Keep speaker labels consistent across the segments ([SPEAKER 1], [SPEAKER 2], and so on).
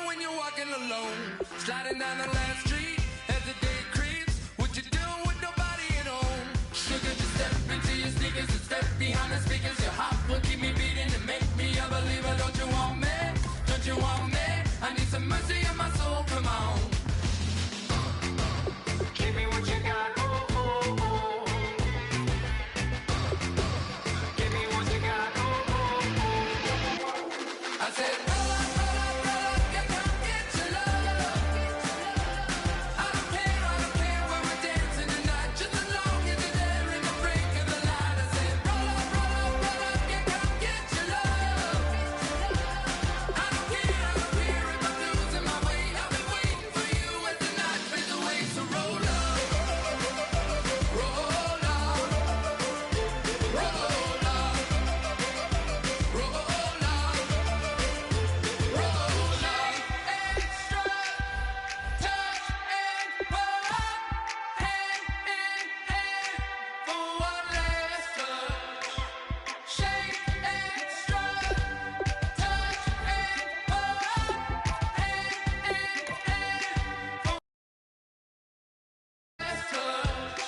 [SPEAKER 1] when you're walking alone? Sliding down the last street as the day creeps. What you doing with nobody at home? Sugar, just step into your sneakers and step behind the speakers. Your heart will keep me beating and make me a believer. Don't you want me? Don't you want me? I need some mercy in my soul, come on. Give me what you got, oh, oh, oh. Give me what you got, oh, oh, oh. I said, roll up, yeah, come get your love. I don't care where we're dancing tonight, just as long as you're there in the break of the light. I said, roll up, yeah, come get your love. I don't care if I'm losing my way. I've been waiting for you as the night fades away. So roll up, roll up, roll up, roll up, roll up. Extra touch and pull up, hand in hand for one last touch. Shake extra touch and pull up, hand in hand for last touch.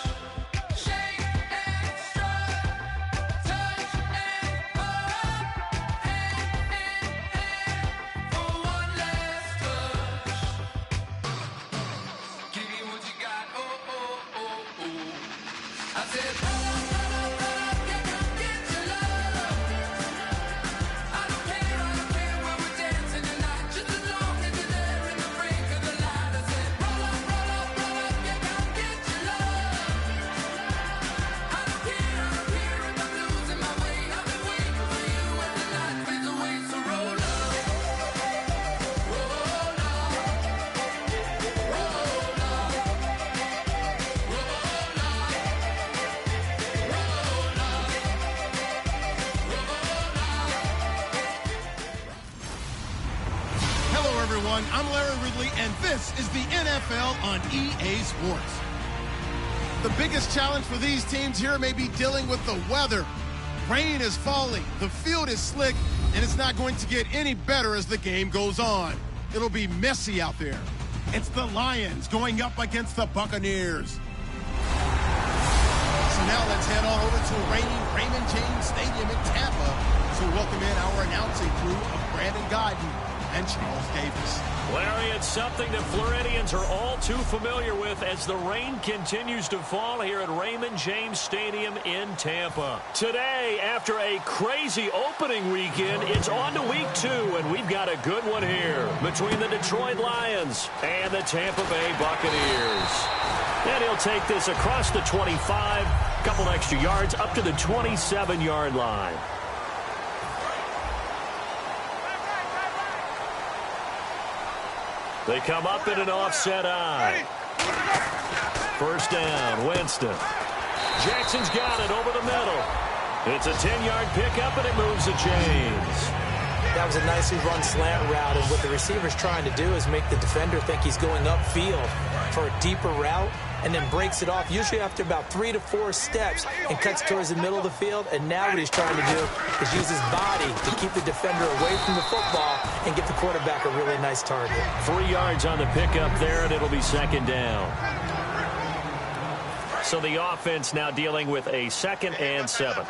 [SPEAKER 1] Shake extra touch and pull up, hand in hand for one last touch. Give me what you got, oh, oh, oh, oh. I said, yeah, come get your love. I don't care where we're dancing tonight, just as long as you're there in the break of the light. I said, roll up, yeah, come get your love. I don't care if I'm losing my way. I've been waiting for you as the night fades away. So roll up, roll up, roll up, roll up,
[SPEAKER 2] Hello, everyone. I'm Larry Ridley, and this is the NFL on EA Sports. The biggest challenge for these teams here may be dealing with the weather. Rain is falling, the field is slick, and it's not going to get any better as the game goes on. It'll be messy out there. It's the Lions going up against the Buccaneers. So now let's head on over to reigning Raymond James Stadium in Tampa to welcome in our announcing crew of Brandon Godden and Charles Davis.
[SPEAKER 3] Larry, it's something that Floridians are all too familiar with as the rain continues to fall here at Raymond James Stadium in Tampa. Today, after a crazy opening weekend, it's on to week 2, and we've got a good one here between the Detroit Lions and the Tampa Bay Buccaneers. And he'll take this across the 25, couple extra yards up to the 27-yard line. They come up in an offset eye. First down, Winston. Jackson's got it over the middle. It's a 10-yard pickup, and it moves the chains.
[SPEAKER 4] That was a nicely run slant route, and what the receiver's trying to do is make the defender think he's going upfield for a deeper route, and then breaks it off, usually after about 3 to 4 steps, and cuts towards the middle of the field. And now what he's trying to do is use his body to keep the defender away from the football and get the quarterback a really nice target.
[SPEAKER 3] 3 yards on the pickup there, and it'll be second down. So the offense now dealing with a 2nd and 7.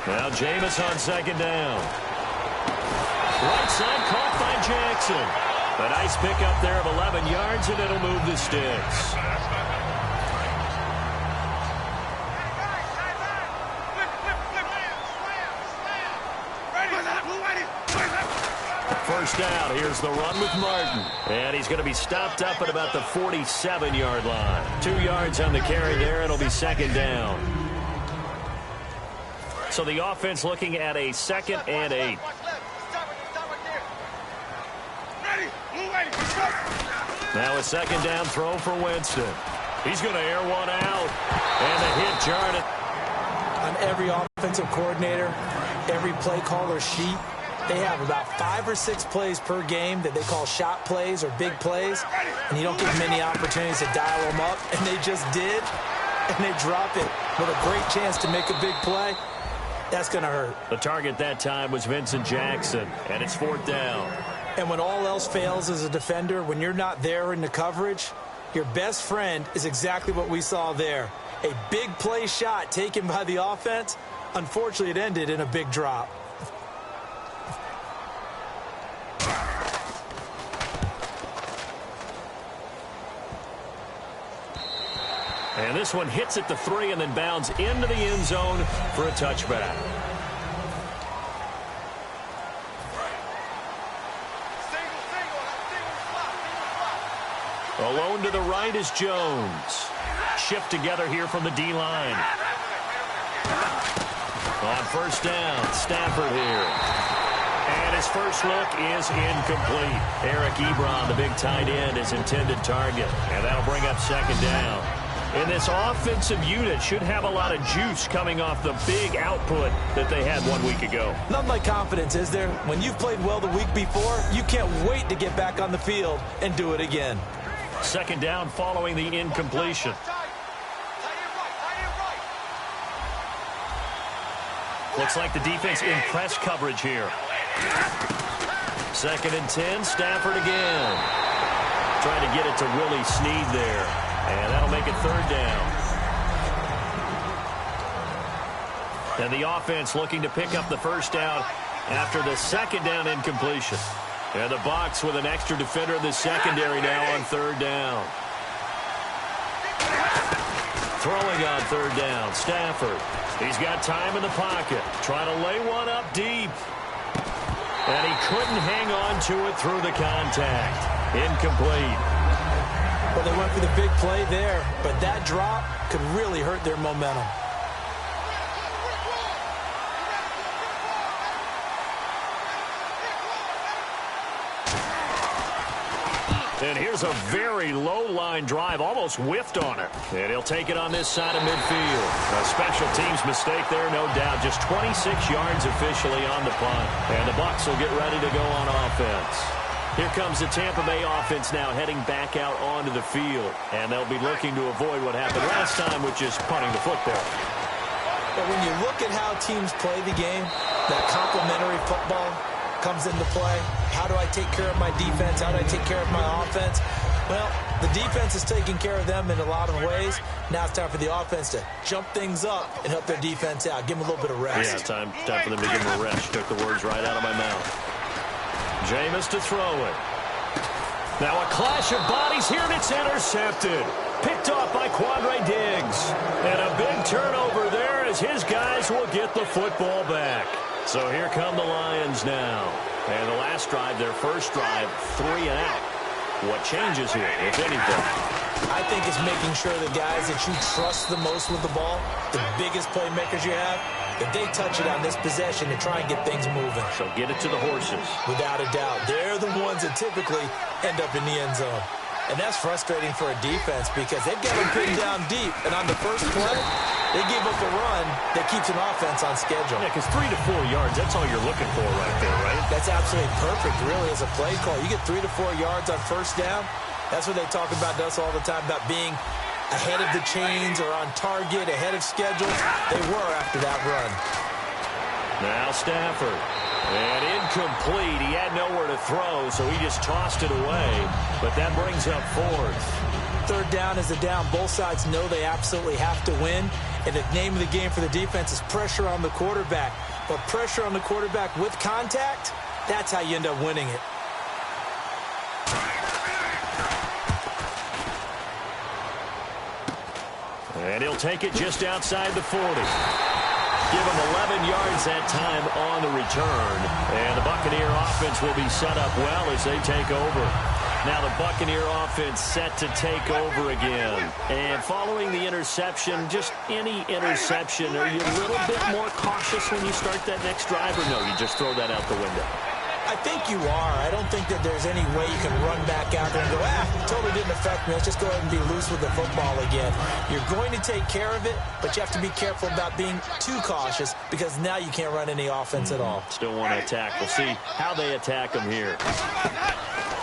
[SPEAKER 3] Now Jameis on second down. Right side caught by Jackson. A nice pickup there of 11 yards, and it'll move the sticks. First down, here's the run with Martin. And he's going to be stopped up at about the 47-yard line. 2 yards on the carry there, it'll be second down. So the offense looking at a 2nd and 8. Now a second down throw for Winston. He's going to air one out. And the hit jarred it.
[SPEAKER 4] On every offensive coordinator, every play caller sheet, they have about 5 or 6 plays per game that they call shot plays or big plays. And you don't get many opportunities to dial them up. And they just did. And they drop it with a great chance to make a big play. That's going to hurt.
[SPEAKER 3] The target that time was Vincent Jackson, and it's 4th down.
[SPEAKER 4] And when all else fails as a defender, when you're not there in the coverage, your best friend is exactly what we saw there. A big play shot taken by the offense. Unfortunately, it ended in a big drop.
[SPEAKER 3] And this one hits at the 3 and then bounds into the end zone for a touchback. Alone to the right is Jones. Shift together here from the D-line. On 1st down, Stafford here. And his first look is incomplete. Eric Ebron, the big tight end, is intended target. And that'll bring up 2nd down. And this offensive unit should have a lot of juice coming off the big output that they had 1 week ago.
[SPEAKER 4] Nothing like confidence, is there? When you've played well the week before, you can't wait to get back on the field and do it again.
[SPEAKER 3] 2nd down following the incompletion. Looks like the defense in press coverage here. 2nd and 10, Stafford again. Trying to get it to Willie Snead there. And that'll make it 3rd down. And the offense looking to pick up the 1st down after the 2nd down incompletion. And the Bucs with an extra defender in the secondary now on 3rd down. Throwing on 3rd down, Stafford. He's got time in the pocket. Trying to lay one up deep. And he couldn't hang on to it through the contact. Incomplete.
[SPEAKER 4] Well, they went for the big play there, but that drop could really hurt their momentum.
[SPEAKER 3] And here's a very low-line drive, almost whiffed on it. And he'll take it on this side of midfield. A special teams mistake there, no doubt. Just 26 yards officially on the punt. And the Bucs will get ready to go on offense. Here comes the Tampa Bay offense now heading back out onto the field. And they'll be looking to avoid what happened last time, which is punting the football.
[SPEAKER 4] But when you look at how teams play the game, that complementary football comes into play. How do I take care of my defense? How do I take care of my offense? Well, the defense is taking care of them in a lot of ways. Now it's time for the offense to jump things up and help their defense out. Give them a little bit of rest.
[SPEAKER 3] Yeah, time for them to give them a rest. Took the words right out of my mouth. Jameis to throw it. Now a clash of bodies here, and it's intercepted. Picked off by Quandre Diggs. And a big turnover there as his guys will get the football back. So here come the Lions now. And the last drive, their first drive, 3 and out. What changes here, if anything?
[SPEAKER 4] I think it's making sure the guys that you trust the most with the ball, the biggest playmakers you have, that they touch it on this possession to try and get things moving.
[SPEAKER 3] So get it to the horses.
[SPEAKER 4] Without a doubt. They're the ones that typically end up in the end zone. And that's frustrating for a defense because they've got them pinned down deep. And on the first play, they gave up a run that keeps an offense on schedule.
[SPEAKER 3] Yeah, because 3 to 4 yards, that's all you're looking for right there, right?
[SPEAKER 4] That's absolutely perfect, really, as a play call. You get 3 to 4 yards on 1st down. That's what they talk about to us all the time, about being ahead of the chains or on target, ahead of schedule. They were after that run.
[SPEAKER 3] Now Stafford. And incomplete. He had nowhere to throw, so he just tossed it away. But that brings up 4th.
[SPEAKER 4] 3rd down is a down. Both sides know they absolutely have to win. And the name of the game for the defense is pressure on the quarterback. But pressure on the quarterback with contact, that's how you end up winning it.
[SPEAKER 3] And he'll take it just outside the 40. Give him 11 yards that time on the return. And the Buccaneer offense will be set up well as they take over. Now the Buccaneer offense set to take over again. And following the interception, just any interception, are you a little bit more cautious when you start that next drive, or no, you just throw that out the window?
[SPEAKER 4] I think you are. I don't think that there's any way you can run back out there and go, totally didn't affect me. Let's just go ahead and be loose with the football again. You're going to take care of it, but you have to be careful about being too cautious because now you can't run any offense at all.
[SPEAKER 3] Still want to attack. We'll see how they attack them here.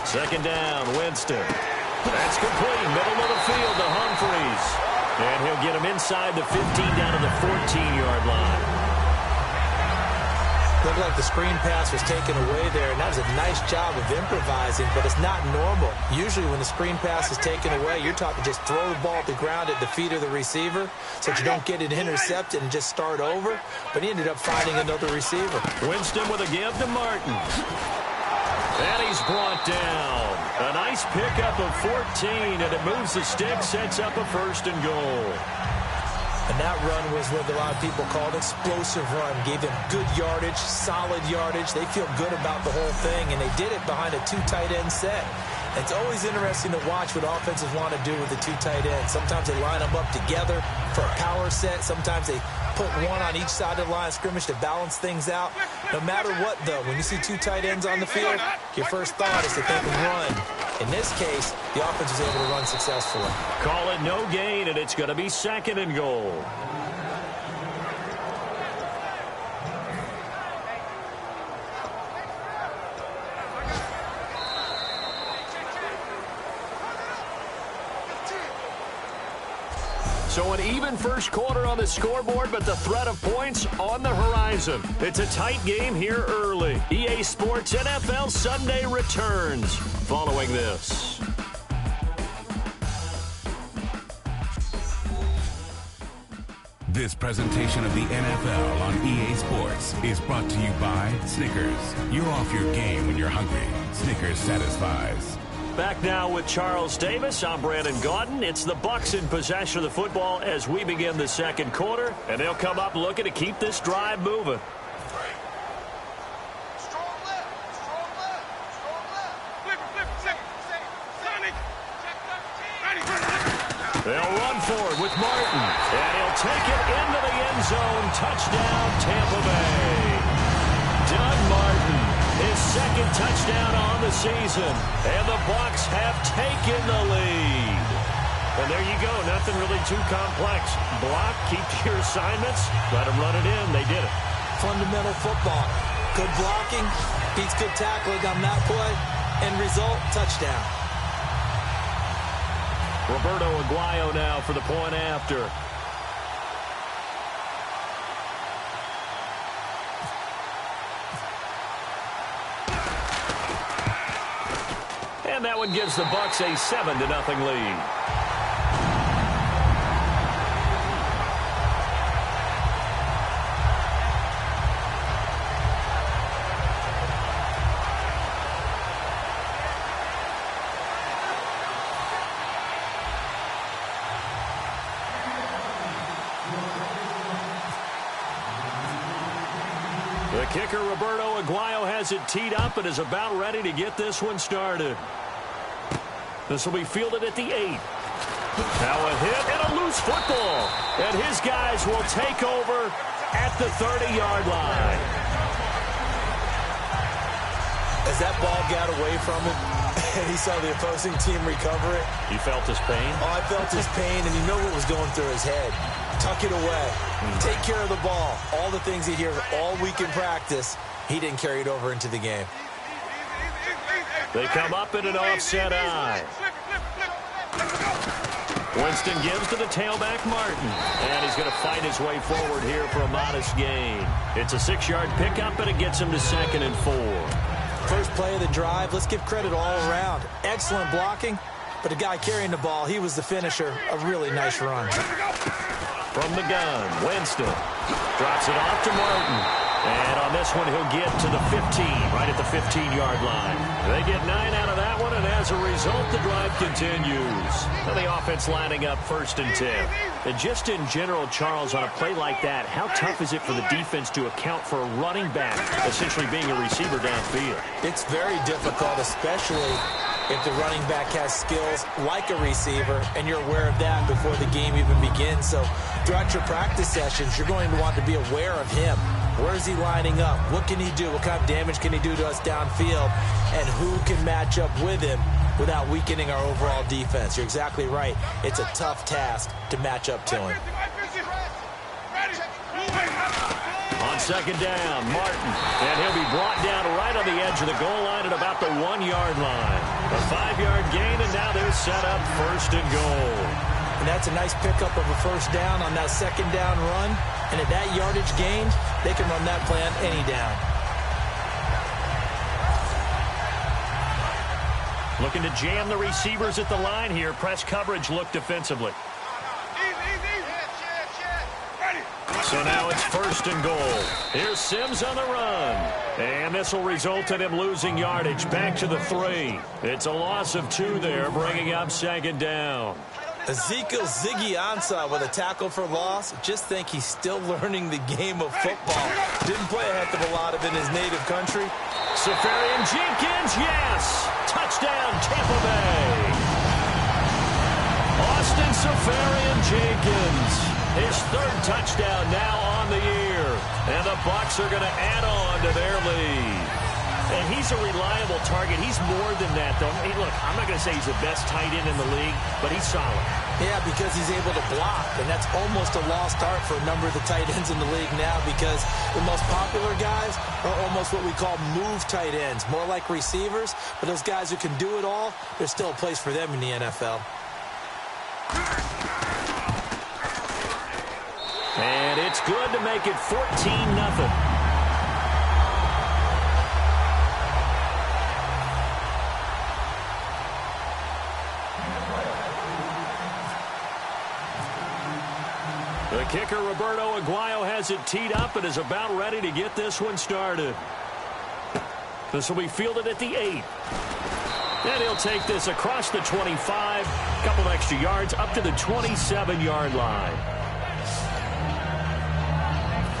[SPEAKER 3] 2nd down, Winston. That's complete. Middle of the field to Humphreys. And he'll get him inside the 15 down to the 14-yard line.
[SPEAKER 4] Looked like the screen pass was taken away there, and that was a nice job of improvising, but it's not normal. Usually when the screen pass is taken away, you're taught to just throw the ball at the ground at the feet of the receiver so that you don't get it intercepted and just start over, but he ended up finding another receiver.
[SPEAKER 3] Winston with a give to Martin. And he's brought down. A nice pickup of 14, and it moves the stick, sets up a 1st and goal.
[SPEAKER 4] And that run was what a lot of people call an explosive run. Gave them good yardage, solid yardage. They feel good about the whole thing, and they did it behind a 2 tight end set. It's always interesting to watch what offenses want to do with the 2 tight ends. Sometimes they line them up together for a power set. Sometimes they put one on each side of the line of scrimmage to balance things out. No matter what, though, when you see 2 tight ends on the field, your first thought is to think of run. In this case, the offense was able to run successfully.
[SPEAKER 3] Call it no gain, and it's going to be 2nd and goal. So an even first quarter on the scoreboard, but the threat of points on the horizon. It's a tight game here early. EA Sports NFL Sunday returns following this.
[SPEAKER 5] This presentation of the NFL on EA Sports is brought to you by Snickers. You're off your game when you're hungry. Snickers satisfies.
[SPEAKER 3] Back now with Charles Davis. I'm Brandon Gaudin. It's the Bucs in possession of the football as we begin the 2nd quarter, and they'll come up looking to keep this drive moving. They'll run forward with Martin, and he'll take it into the end zone. Touchdown, Tampa Bay. Doug Martin, his 2nd touchdown on the season, and the Bucs have taken the lead. And there you go, nothing really too complex. Block, keep to your assignments, let them run it in. They did it.
[SPEAKER 4] Fundamental football. Good blocking, beats good tackling on that play, end result, touchdown.
[SPEAKER 3] Roberto Aguayo now for the point after. And that one gives the Bucs a 7-0 lead. The kicker, Roberto Aguayo, has it teed up and is about ready to get this one started. This will be fielded at the 8. Now a hit and a loose football. And his guys will take over at the 30-yard line.
[SPEAKER 4] As that ball got away from him, and he saw the opposing team recover it.
[SPEAKER 3] You felt his pain?
[SPEAKER 4] Oh, I felt his pain, and you know what was going through his head. Tuck it away. Take care of the ball. All the things he hears all week in practice, he didn't carry it over into the game.
[SPEAKER 3] They come up in an offset eye. Winston gives to the tailback, Martin. And he's going to fight his way forward here for a modest gain. It's a 6-yard pickup, and it gets him to 2nd and 4.
[SPEAKER 4] First play of the drive, let's give credit all around. Excellent blocking, but the guy carrying the ball, he was the finisher. A really nice run.
[SPEAKER 3] From the gun, Winston drops it off to Martin. And on this one, he'll get to the 15, right at the 15-yard line. They get 9 out of that one, and as a result, the drive continues. And the offense lining up 1st and 10. And just in general, Charles, on a play like that, how tough is it for the defense to account for a running back essentially being a receiver downfield?
[SPEAKER 4] It's very difficult, especially if the running back has skills like a receiver, and you're aware of that before the game even begins. So throughout your practice sessions, you're going to want to be aware of him. Where is he lining up? What can he do? What kind of damage can he do to us downfield? And who can match up with him without weakening our overall defense? You're exactly right. It's a tough task to match up to him.
[SPEAKER 3] On 2nd down, Martin. And he'll be brought down right on the edge of the goal line at about the 1-yard line. A 5-yard gain, and now they're set up 1st and goal.
[SPEAKER 4] And that's a nice pickup of a 1st down on that 2nd down run. And at that yardage gained, they can run that play on any down.
[SPEAKER 3] Looking to jam the receivers at the line here. Press coverage look defensively. So now it's 1st and goal. Here's Sims on the run. And this will result in him losing yardage. Back to the 3. It's a loss of 2 there, bringing up 2nd down.
[SPEAKER 4] Ezekiel Ziggy Ansah with a tackle for loss. Just think he's still learning the game of football. Didn't play a heck of a lot of it in his native country.
[SPEAKER 3] Safarian Jenkins, yes! Touchdown, Tampa Bay. Austin Safarian Jenkins. His 3rd touchdown now on the year. And the Bucs are going to add on to their lead. And he's a reliable target. He's more than that, though. Hey, look, I'm not going to say he's the best tight end in the league, but he's solid.
[SPEAKER 4] Yeah, because he's able to block, and that's almost a lost art for a number of the tight ends in the league now, because the most popular guys are almost what we call move tight ends, more like receivers. But those guys who can do it all, there's still a place for them in the NFL.
[SPEAKER 3] And it's good to make it 14-0. The kicker, Roberto Aguayo, has it teed up and is about ready to get this one started. This will be fielded at the 8. And he'll take this across the 25, a couple extra yards up to the 27-yard line.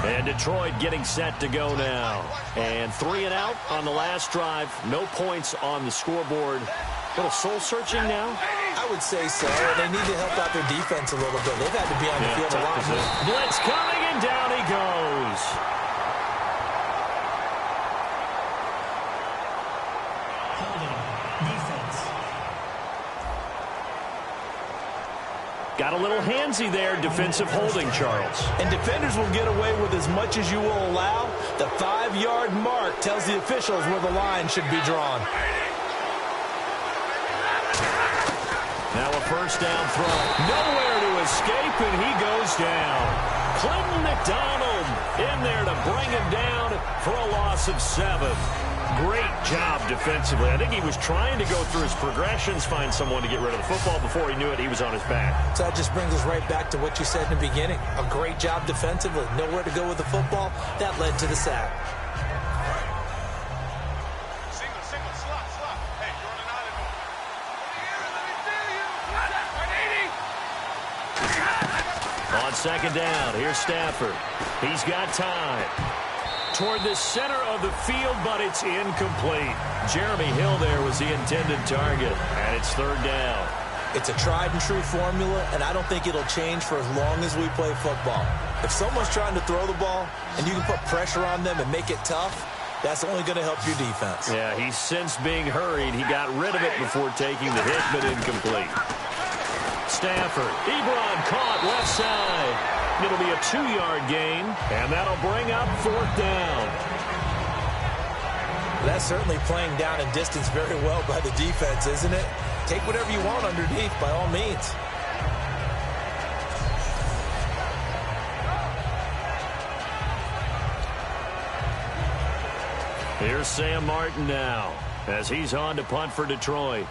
[SPEAKER 3] And Detroit getting set to go now. And 3 and out on the last drive. No points on the scoreboard. A little soul-searching now?
[SPEAKER 4] I would say so. They need to help out their defense a little bit. They've had to be on the field a lot more.
[SPEAKER 3] Blitz coming, and down he goes. Got a little handsy there, defensive holding, Charles.
[SPEAKER 4] And defenders will get away with as much as you will allow. The 5-yard mark tells the officials where the line should be drawn.
[SPEAKER 3] Now a 1st down throw. Nowhere to escape, and he goes down. Clinton McDonald in there to bring him down for a loss of 7. Great job defensively. I think he was trying to go through his progressions, find someone to get rid of the football. Before he knew it, he was on his back.
[SPEAKER 4] So that just brings us right back to what you said in the beginning. A great job defensively. Nowhere to go with the football. That led to the sack.
[SPEAKER 3] On 2nd down, here's Stafford. He's got time. Toward the center of the field, but it's incomplete. Jeremy Hill there was the intended target, and it's 3rd down.
[SPEAKER 4] It's a tried-and-true formula, and I don't think it'll change for as long as we play football. If someone's trying to throw the ball, and you can put pressure on them and make it tough, that's only going to help your defense.
[SPEAKER 3] Yeah, he's since being hurried. He got rid of it before taking the hit, but incomplete. Stafford, Ebron caught left side. It'll be a 2-yard gain, and that'll bring up 4th down.
[SPEAKER 4] That's certainly playing down and distance very well by the defense, isn't it? Take whatever you want underneath, by all means.
[SPEAKER 3] Here's Sam Martin now, as he's on to punt for Detroit.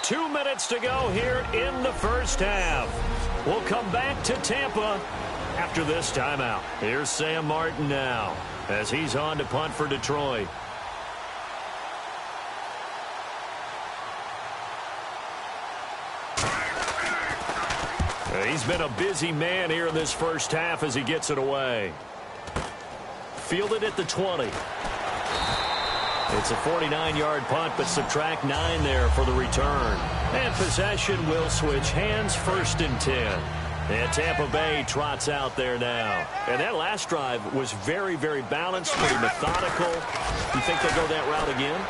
[SPEAKER 3] Two minutes to go here in the first half. We'll come back to Tampa after this timeout. Here's Sam Martin now as he's on to punt for Detroit. He's been a busy man here in this first half as he gets it away. Fielded at the 20. It's a 49-yard punt, but subtract 9 there for the return. And possession will switch hands, 1st and 10. And Tampa Bay trots out there now. And that last drive was very, very balanced, pretty methodical. You think they'll go that route again?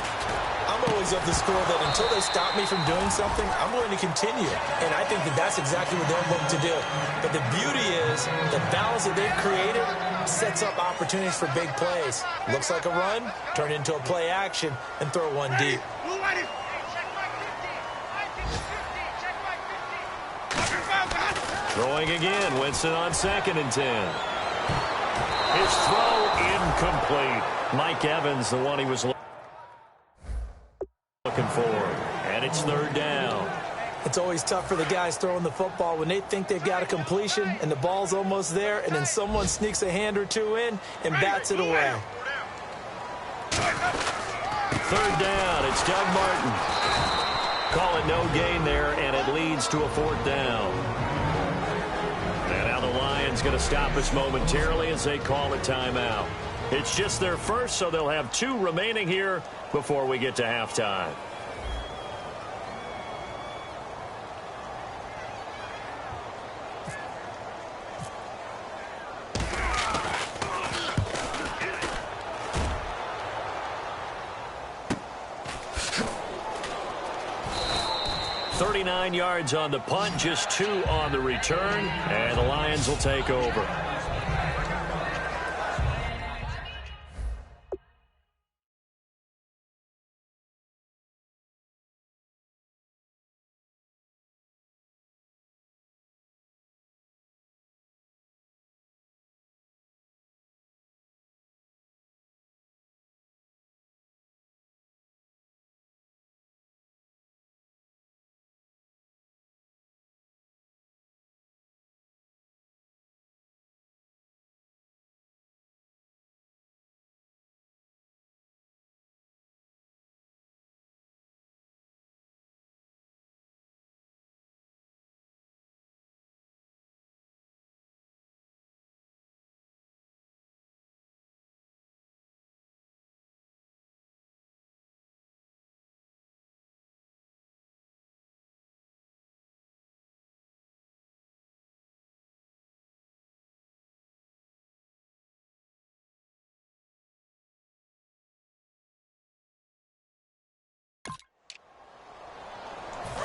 [SPEAKER 4] I'm always of the school that until they stop me from doing something, I'm going to continue. And I think that that's exactly what they're looking to do. But the beauty is the balance that they've created sets up opportunities for big plays. Looks like a run, turn into a play action, and throw one deep.
[SPEAKER 3] Throwing again, Winston on 2nd and 10. His throw incomplete. Mike Evans, the one he was looking for. And it's third down.
[SPEAKER 4] It's always tough for the guys throwing the football when they think they've got a completion and the ball's almost there, and then someone sneaks a hand or two in and bats it away.
[SPEAKER 3] Third down, it's Doug Martin. Call it no gain there, and it leads to a fourth down. And now the Lions going to stop us momentarily as they call a timeout. It's just their first, so they'll have 2 remaining here before we get to halftime. Yards on the punt, just 2 on the return, and the Lions will take over.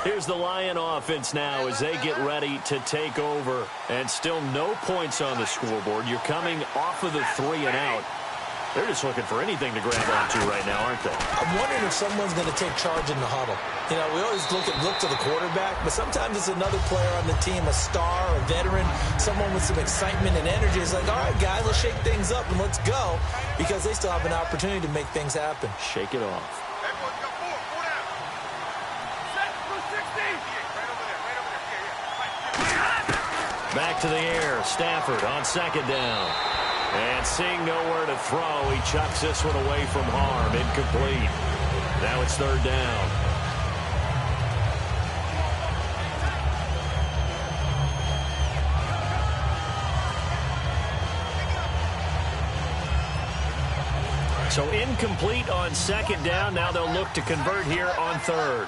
[SPEAKER 3] Here's the Lion offense now as they get ready to take over. And still no points on the scoreboard. You're coming off of the 3 and out. They're just looking for anything to grab onto right now, aren't they?
[SPEAKER 4] I'm wondering if someone's going to take charge in the huddle. You know, we always look to the quarterback, but sometimes it's another player on the team, a star, a veteran, someone with some excitement and energy. It's like, all right, guys, let's shake things up and let's go, because they still have an opportunity to make things happen.
[SPEAKER 3] Shake it off. Back to the air. Stafford on second down. And seeing nowhere to throw, he chucks this one away from harm. Incomplete. Now it's third down. So incomplete on second down. Now they'll look to convert here on third.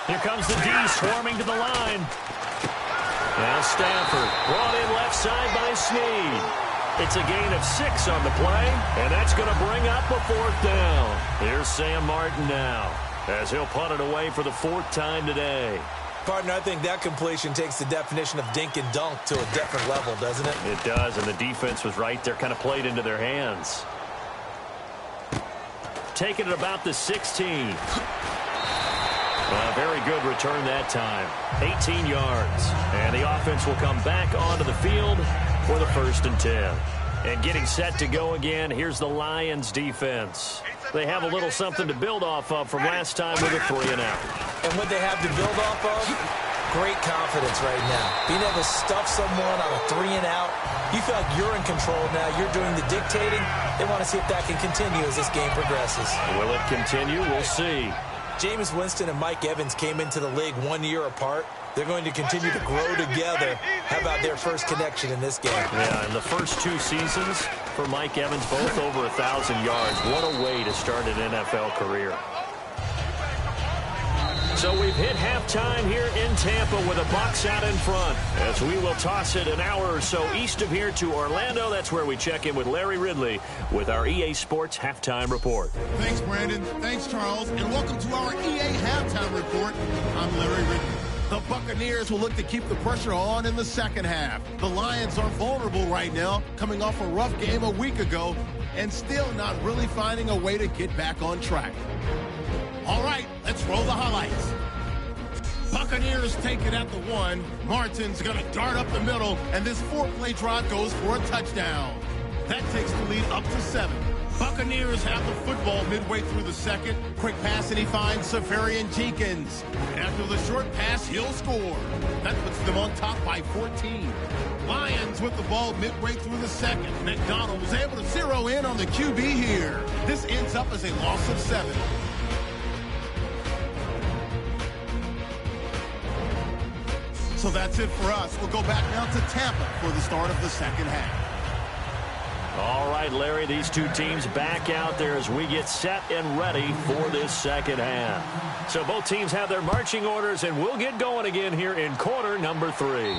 [SPEAKER 3] Here comes the D swarming to the line. Now Stafford brought in left side by Snead. It's a gain of 6 on the play, and that's going to bring up a fourth down. Here's Sam Martin now as he'll punt it away for the 4th time today.
[SPEAKER 4] Partner, I think that completion takes the definition of dink and dunk to a different level, doesn't it?
[SPEAKER 3] It does, and the defense was right there, kind of played into their hands. Taking it about the 16. Very good return that time. 18 yards. And the offense will come back onto the field for the 1st and 10. And getting set to go again, here's the Lions defense. They have a little something to build off of from last time with a 3 and out.
[SPEAKER 4] And what they have to build off of, great confidence right now. Being able to stuff someone on a 3 and out, you feel like you're in control now. You're doing the dictating. They want to see if that can continue as this game progresses.
[SPEAKER 3] Will it continue? We'll see.
[SPEAKER 4] Jameis Winston and Mike Evans came into the league 1 year apart. They're going to continue to grow together. How about their first connection in this game?
[SPEAKER 3] Yeah, in the first 2 seasons for Mike Evans, both over 1,000 yards. What a way to start an NFL career. So we've hit halftime here in Tampa with a Bucs out in front as we will toss it an hour or so east of here to Orlando. That's where we check in with Larry Ridley with our EA Sports Halftime Report.
[SPEAKER 2] Thanks, Brandon. Thanks, Charles. And welcome to our EA Halftime Report. I'm Larry Ridley. The Buccaneers will look to keep the pressure on in the second half. The Lions are vulnerable right now, coming off a rough game a week ago and still not really finding a way to get back on track. All right, let's roll the highlights. Buccaneers take it at the 1. Martin's going to dart up the middle, and this 4-play drive goes for a touchdown. That takes the lead up to 7. Buccaneers have the football midway through the second. Quick pass, and he finds Safarian Jenkins. After the short pass, he'll score. That puts them on top by 14. Lions with the ball midway through the second. McDonald was able to zero in on the QB here. This ends up as a loss of 7. So that's it for us. We'll go back now to Tampa for the start of the second half.
[SPEAKER 3] All right, Larry, these two teams back out there as we get set and ready for this second half. So both teams have their marching orders, and we'll get going again here in quarter number 3.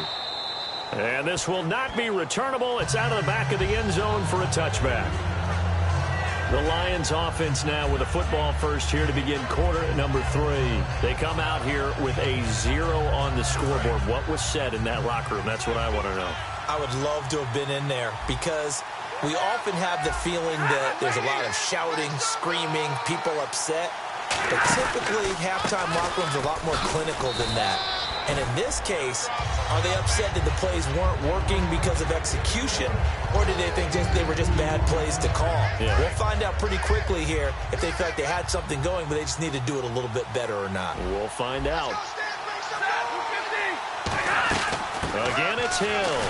[SPEAKER 3] And this will not be returnable. It's out of the back of the end zone for a touchback. The Lions offense now with a football first here to begin quarter number 3. They come out here with a 0 on the scoreboard. What was said in that locker room? That's what I want to know. I would love to have been in there because we often have the feeling that there's a lot of shouting, screaming, people upset. But typically, halftime locker rooms are a lot more clinical than that. And in this case, are they upset that the plays weren't working because of execution, or did they think they were just bad plays to call? Yeah. We'll find out pretty quickly here if they felt they had something going, but they just need to do it a little bit better or not. We'll find out. Again, it's Hill.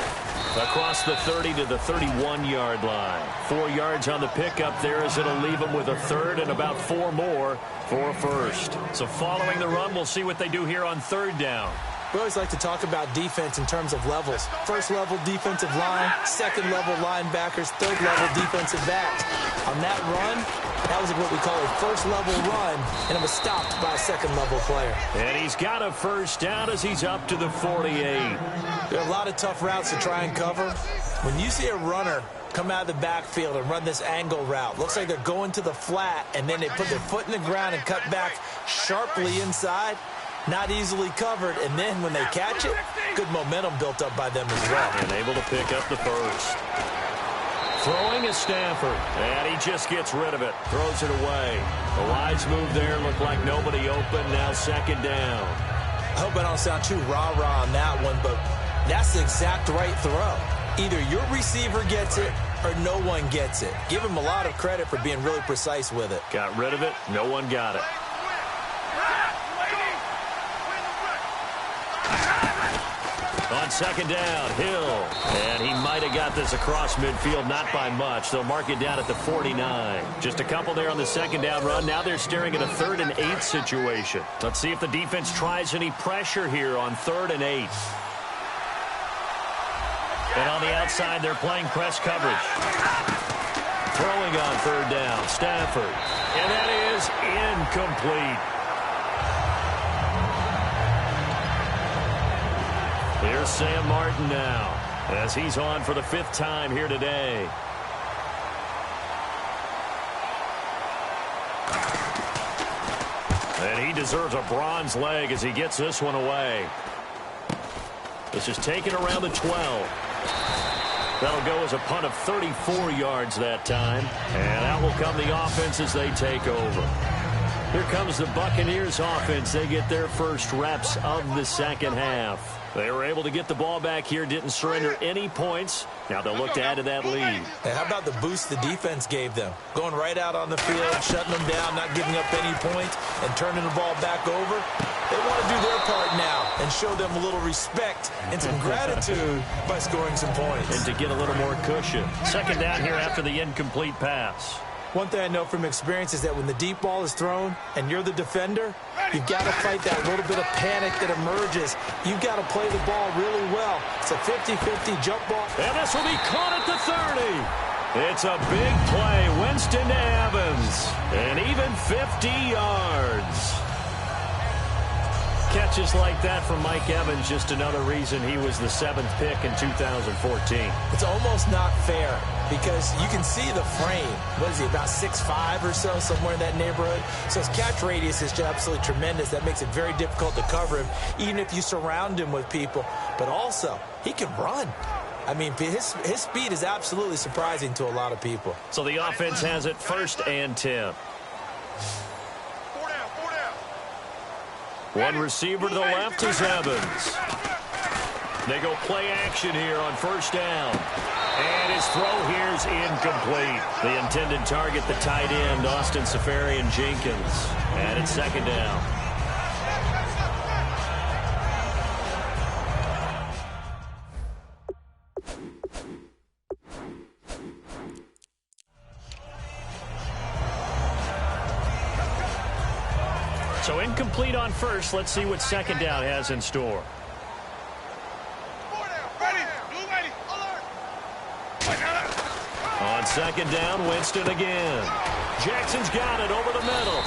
[SPEAKER 3] Across the 30 to the 31-yard line. 4 yards on the pickup there as it'll leave them with a third and about 4 more for a first. So following the run, we'll see what they do here on third down. We always like to talk about defense in terms of levels. First level defensive line, second level linebackers, third level defensive backs. On that run, that was what we call a first level run, and it was stopped by a second level player. And he's got a first down as he's up to the 48. There are a lot of tough routes to try and cover. When you see a runner come out of the backfield and run this angle route, looks like they're going to the flat, and then they put their foot in the ground and cut back sharply inside. Not easily covered, and then when they catch it, good momentum built up by them as well. And able to pick up the first. Throwing is Stafford, and he just gets rid of it. Throws it away. A wise move there. Looked like nobody open. Now second down. I hope I don't sound too rah-rah on that one, but that's the exact right throw. Either your receiver gets it or no one gets it. Give him a lot of credit for being really precise with it. Got rid of it. No one got it. On second down, Hill. And he might have got this across midfield, not by much. They'll mark it down at the 49. Just a couple there on the second down run. Now they're staring at a 3rd and 8 situation. Let's see if the defense tries any pressure here on 3rd and 8. And on the outside, they're playing press coverage. Throwing on 3rd down, Stafford. And that is incomplete. Here's Sam Martin now as he's on for the 5th time here today. And he deserves a bronze leg as he gets this one away. This is taken around the 12. That'll go as a punt of 34 yards that time. And out will come the offense as they take over. Here comes the Buccaneers offense. They get their first reps of the second half. They were able to get the ball back here, didn't surrender any points. Now they'll look to add to that lead. And how about the boost the defense gave them? Going right out on the field, shutting them down, not giving up any points, and turning the ball back over. They want to do their part now and show them a little respect and some gratitude by scoring some points. And to get a little more cushion. Second down here after the incomplete pass. One thing I know from experience is that when the deep ball is thrown and you're the defender, you've got to fight that little bit of panic that emerges. You've got to play the ball really well. It's a 50-50 jump ball. And this will be caught at the 30. It's a big play. Winston to Evans. And even 50 yards. Catches like that from Mike Evans, just another reason he was the 7th pick in 2014. It's almost not fair because you can see the frame. What is he, about 6'5" or so, somewhere in that neighborhood? So his catch radius is just absolutely tremendous. That makes it very difficult to cover him, even if you surround him with people. But also, he can run. I mean, his speed is absolutely surprising to a lot of people. So the offense has it 1st and 10. One receiver to the left is Evans. They go play action here on first down. And his throw here is incomplete. The intended target, the tight end, Austin Seferian-Jenkins. And it's second down. So incomplete on first. Let's see what second down has in store. On second down, Winston again. Jackson's got it over the middle.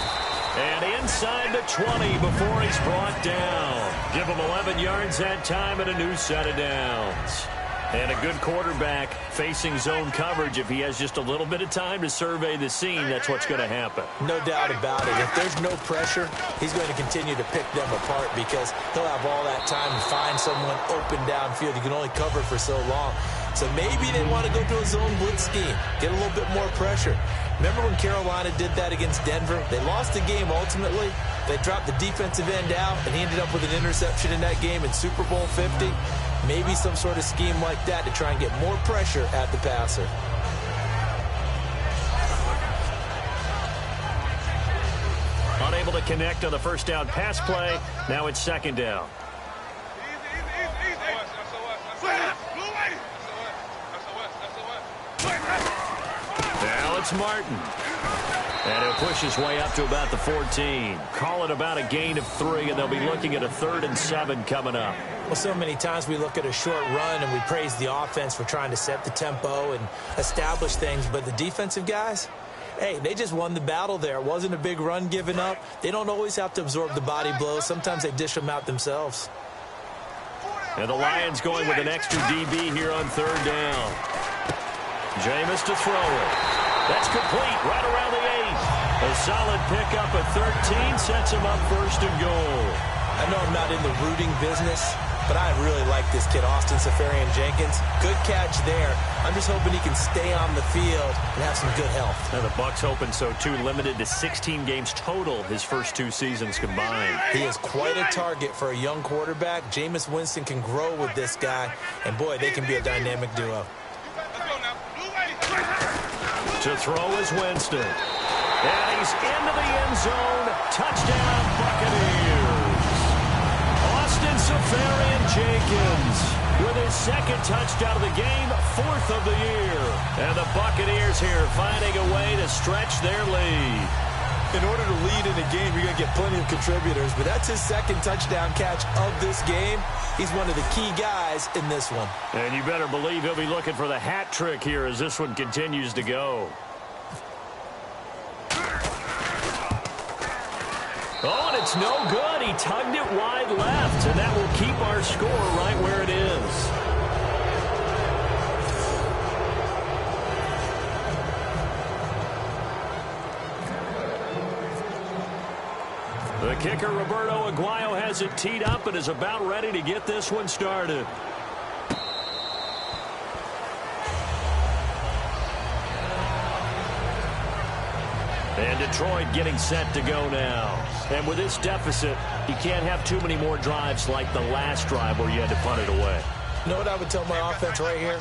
[SPEAKER 3] And inside the 20 before he's brought down. Give him 11 yards that time and a new set of downs. And a good quarterback facing zone coverage. If he has just a little bit of time to survey the scene, that's what's going to happen.
[SPEAKER 4] No doubt about it. If there's no pressure, he's going to continue to pick them apart because he'll have all that time to find someone open downfield. You can only cover for so long. So maybe they want to go to a zone blitz scheme, get a little bit more pressure. Remember when Carolina did that against Denver? They lost the game ultimately. They dropped the defensive end out, and he ended up with an interception in that game in Super Bowl 50. Maybe some sort of scheme like that to try and get more pressure at the passer.
[SPEAKER 3] Unable to connect on the first down pass play. Now it's second down. Now it's Martin. And he'll push his way up to about the 14. Call it about a gain of 3, and they'll be looking at a 3rd and 7 coming up.
[SPEAKER 4] Well, so many times we look at a short run and we praise the offense for trying to set the tempo and establish things. But the defensive guys, hey, they just won the battle there. It wasn't a big run given up. They don't always have to absorb the body blows. Sometimes they dish them out themselves.
[SPEAKER 3] And the Lions going with an extra DB here on 3rd down. Jameis to throw it. That's complete right around the 8. A solid pickup at 13 sets him up 1st and goal.
[SPEAKER 4] I know I'm not in the rooting business, but I really like this kid, Austin Seferian-Jenkins. Good catch there. I'm just hoping he can stay on the field and have some good health.
[SPEAKER 3] And the Bucs hoping so, too. Limited to 16 games total his first 2 seasons combined.
[SPEAKER 4] He is quite a target for a young quarterback. Jameis Winston can grow with this guy, and, boy, they can be a dynamic duo.
[SPEAKER 3] To throw is Winston. And he's into the end zone. Touchdown, Buccaneers. Austin Seferian-Jenkins with his 2nd touchdown of the game, 4th of the year. And the Buccaneers here finding a way to stretch their lead.
[SPEAKER 4] In order to lead in a game, you're going to get plenty of contributors, but that's his 2nd touchdown catch of this game. He's one of the key guys in this one.
[SPEAKER 3] And you better believe he'll be looking for the hat trick here as this one continues to go. Oh, and it's no good. He tugged it wide left, and that will keep our score right where it is. The kicker, Roberto Aguayo, has it teed up and is about ready to get this one started. And Detroit getting set to go now. And with this deficit, you can't have too many more drives like the last drive where you had to punt it away.
[SPEAKER 4] You know what I would tell my offense right here?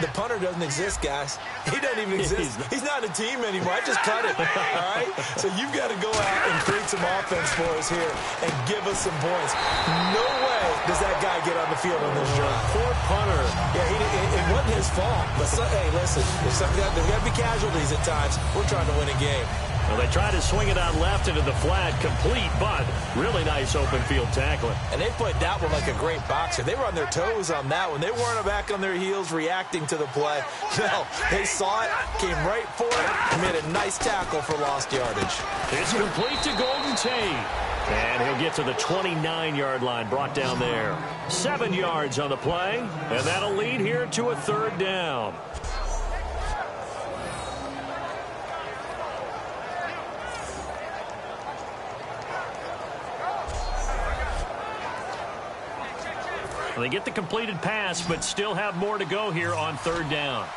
[SPEAKER 4] The punter doesn't exist, guys. He doesn't even exist. He's not a team anymore. I just cut it, all right? So you've got to go out and create some offense for us here and give us some points. No way does that guy get on the field on this drive.
[SPEAKER 3] Poor punter.
[SPEAKER 4] Yeah, it wasn't his fault. But, hey, listen, there's got to be casualties at times. We're trying to win a game.
[SPEAKER 3] Well, they try to swing it out left into the flat, complete, but really nice open field tackling.
[SPEAKER 4] And they played that one like a great boxer. They were on their toes on that one. They weren't back on their heels reacting to the play. No, they saw it, came right for it, and made a nice tackle for lost yardage.
[SPEAKER 3] It's complete to Golden Tate. And he'll get to the 29-yard line, brought down there. 7 yards on the play, and that'll lead here to a 3rd down. They get the completed pass, but still have more to go here on 3rd down.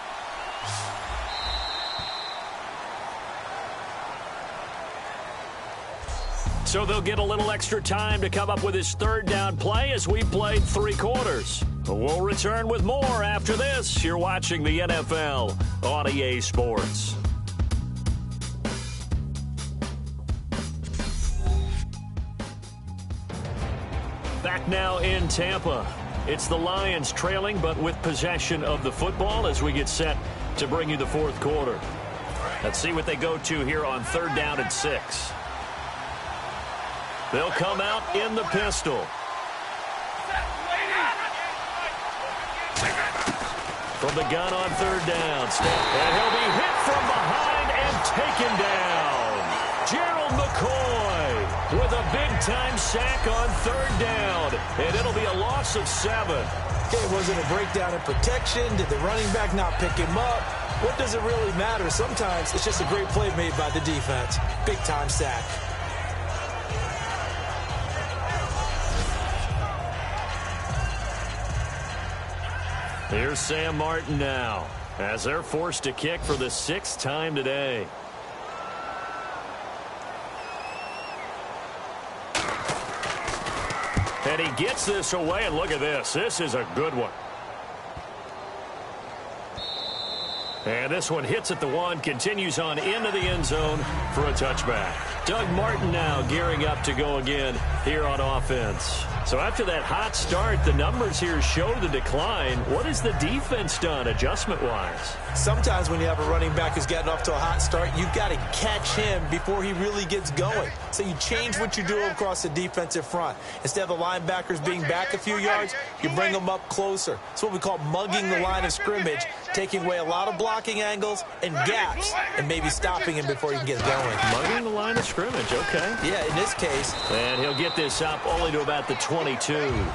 [SPEAKER 3] So they'll get a little extra time to come up with his third down play as we played 3 quarters. We'll return with more after this. You're watching the NFL on EA Sports. Back now in Tampa. It's the Lions trailing, but with possession of the football as we get set to bring you the 4th quarter. Let's see what they go to here on 3rd down and 6. They'll come out in the pistol. From the gun on 3rd down. And he'll be hit from behind and taken down. Gerald McCoy with a big-time sack on 3rd down. And it'll be a loss of 7.
[SPEAKER 4] Okay, was it a breakdown in protection? Did the running back not pick him up? What does it really matter? Sometimes it's just a great play made by the defense. Big-time sack.
[SPEAKER 3] Here's Sam Martin now as they're forced to kick for the 6th time today. And he gets this away, and look at this. This is a good one. And this one hits at the 1, continues on into the end zone for a touchback. Doug Martin now gearing up to go again here on offense. So after that hot start, the numbers here show the decline. What has the defense done adjustment-wise?
[SPEAKER 4] Sometimes when you have a running back who's getting off to a hot start, you've got to catch him before he really gets going. So you change what you do across the defensive front. Instead of the linebackers being back a few yards, you bring them up closer. It's what we call mugging the line of scrimmage, taking away a lot of blocking angles and gaps, and maybe stopping him before he can get going.
[SPEAKER 3] Mugging the line of scrimmage, okay.
[SPEAKER 4] Yeah, in this case.
[SPEAKER 3] And he'll get this up only to about the 22.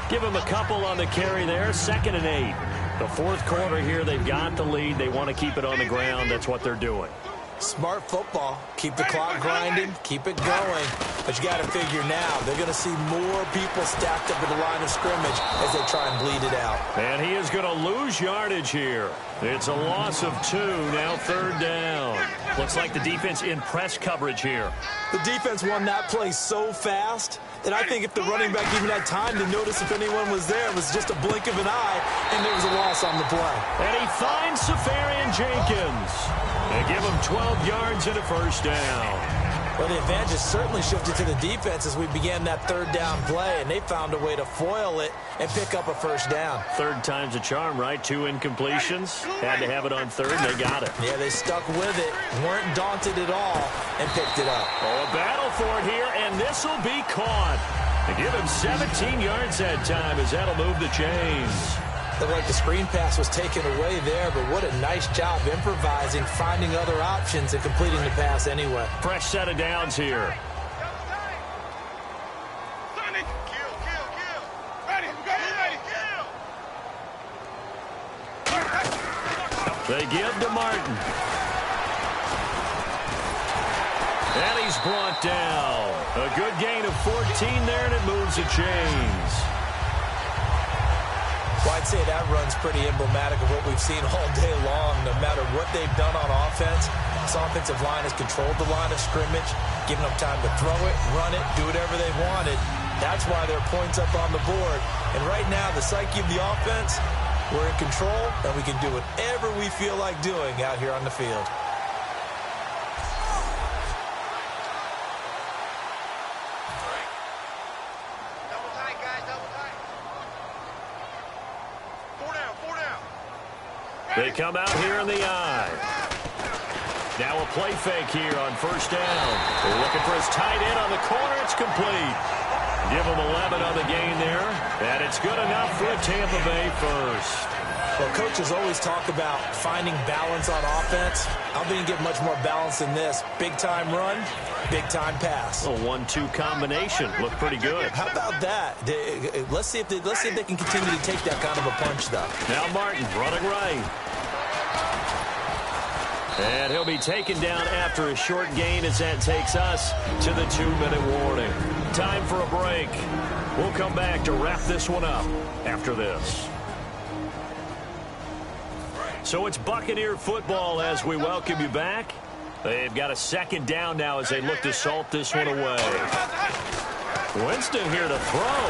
[SPEAKER 3] Give him a couple on the carry there, 2nd and 8. The 4th quarter here, they've got the lead. They want to keep it on the ground. That's what they're doing.
[SPEAKER 4] Smart football. Keep the clock grinding. Keep it going. But you got to figure now, they're going to see more people stacked up at the line of scrimmage as they try and bleed it out.
[SPEAKER 3] And he is going to lose yardage here. It's a loss of 2, now 3rd down. Looks like the defense in press coverage here.
[SPEAKER 4] The defense won that play so fast that I think if the running back even had time to notice if anyone was there, it was just a blink of an eye, and there was a loss on the play.
[SPEAKER 3] And he finds Safarian Jenkins. They give him 12 yards and a 1st down.
[SPEAKER 4] Well, the advantage certainly shifted to the defense as we began that 3rd down play, and they found a way to foil it and pick up a 1st down.
[SPEAKER 3] 3rd time's a charm, right? 2 incompletions. Had to have it on 3rd, and they got it.
[SPEAKER 4] Yeah, they stuck with it, weren't daunted at all, and picked it up.
[SPEAKER 3] Oh, a battle for it here, and this will be caught. They give him 17 yards that time as that'll move the chains.
[SPEAKER 4] Looked like the screen pass was taken away there, but what a nice job improvising, finding other options, and completing the pass anyway.
[SPEAKER 3] Fresh set of downs here. They give to Martin. And he's brought down. A good gain of 14 there, and it moves the chains.
[SPEAKER 4] Well, I'd say that run's pretty emblematic of what we've seen all day long. No matter what they've done on offense, this offensive line has controlled the line of scrimmage, given them time to throw it, run it, do whatever they wanted. That's why there are points up on the board. And right now, the psyche of the offense, we're in control, and we can do whatever we feel like doing out here on the field.
[SPEAKER 3] They come out here in the eye. Now a play fake here on 1st down. They're looking for his tight end on the corner. It's complete. Give him 11 on the gain there. And it's good enough for a Tampa Bay 1st.
[SPEAKER 4] Well, coaches always talk about finding balance on offense. I don't think you get much more balance than this. Big-time run, big-time pass.
[SPEAKER 3] A 1-2 combination. Looked pretty good.
[SPEAKER 4] How about that? Let's see if they can continue to take that kind of a punch, though.
[SPEAKER 3] Now Martin running right. And he'll be taken down after a short gain as that takes us to the 2-minute warning. Time for a break. We'll come back to wrap this one up after this. So it's Buccaneer football as we welcome you back. They've got a 2nd down now as they look to salt this one away. Winston here to throw.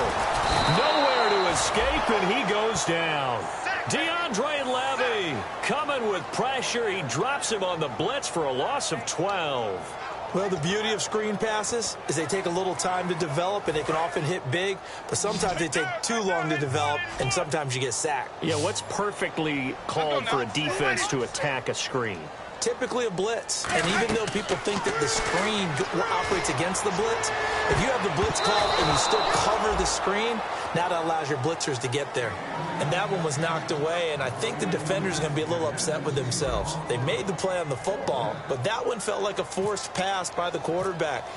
[SPEAKER 3] Nowhere to escape, and he goes down. DeAndre Levy coming with pressure. He drops him on the blitz for a loss of 12.
[SPEAKER 4] Well, the beauty of screen passes is they take a little time to develop, and they can often hit big, but sometimes they take too long to develop, and sometimes you get sacked.
[SPEAKER 3] Yeah, what's perfectly called for a defense to attack a screen?
[SPEAKER 4] Typically a blitz, and even though people think that the screen operates against the blitz, if you have the blitz called and you still cover the screen, now that allows your blitzers to get there. And that one was knocked away, and I think the defenders are going to be a little upset with themselves. They made the play on the football, but that one felt like a forced pass by the quarterback.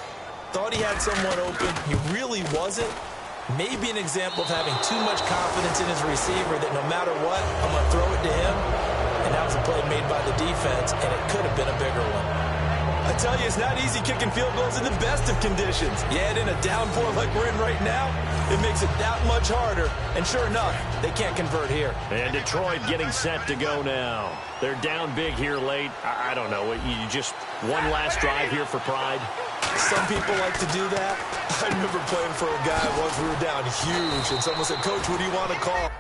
[SPEAKER 4] Thought he had someone open. He really wasn't. Maybe an example of having too much confidence in his receiver that no matter what, I'm going to throw it to him. And that was a play made by the defense, and it could have been a bigger one. I tell you, it's not easy kicking field goals in the best of conditions. You add in a downpour like we're in right now, it makes it that much harder. And sure enough, they can't convert here.
[SPEAKER 3] And Detroit getting set to go now. They're down big here late. I don't know. You just one last drive here for pride?
[SPEAKER 4] Some people like to do that. I remember playing for a guy once we were down huge, and someone said, "Coach, what do you want to call?"